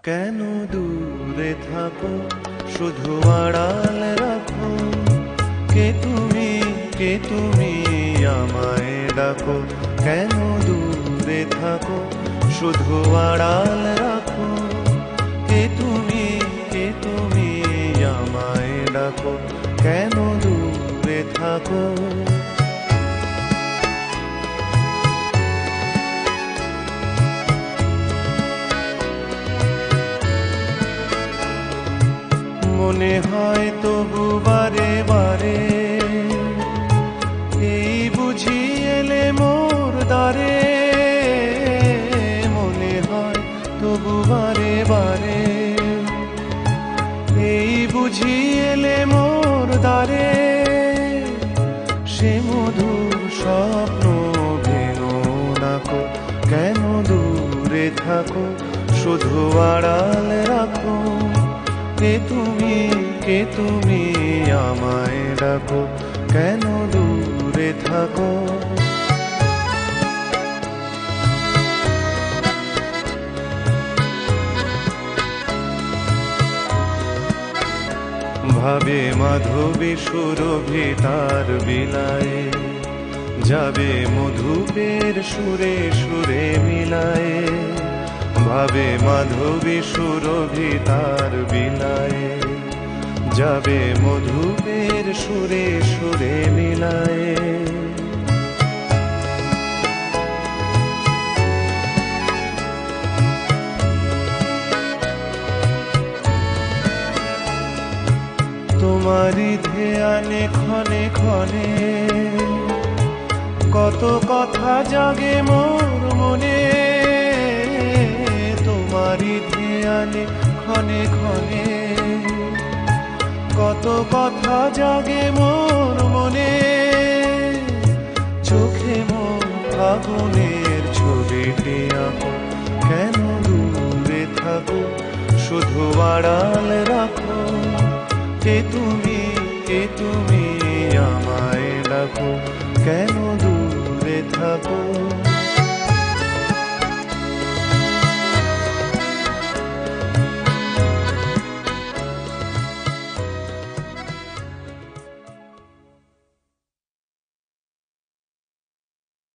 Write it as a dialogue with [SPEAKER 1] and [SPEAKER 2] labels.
[SPEAKER 1] কেন দূরে থাকো, শুধু আড়াল রাখো। কে তুমি আমায় ডাকো। কেন দূরে থাকো, শুধু আড়াল রাখো। কে তুমি আমায় ডাকো। কেন দূরে থাকো। মনে হয় তবু বারে বারে, এই বুঝি এলে মোর দ্বারে। মনে হয় তবু বারে বারে, এই বুঝি এলে মোর দ্বারে। সে মধুর স্বপ্ন ভেঙো নাকো। কেন দূরে থাকো, শুধু আড়াল রাখো। কে তুমি আমায় ডাকো। কেন দূরে থাকো। ভাবে মাধবী সুরভি তার বিলায়, যাবে মধুপের সুরে সুরে মিলায়। ভাবে মাধবী সুরভি তার বিলায়, যাবে মধুপের সুরে সুরে মিলায়। তোমারি ধ্যানে ক্ষণে ক্ষণে, কত কথা জাগে মোর মনে। তোমারি ধ্যানে ক্ষণে ক্ষণে, কত কথা জাগে মোর মনে। চোখে মোর আগুনের ছবিটি আঁকো। কেন দূরে থাকো, শুধু আড়াল রাখো। কে তুমি আমায় ডাকো। কেন দূরে থাকো।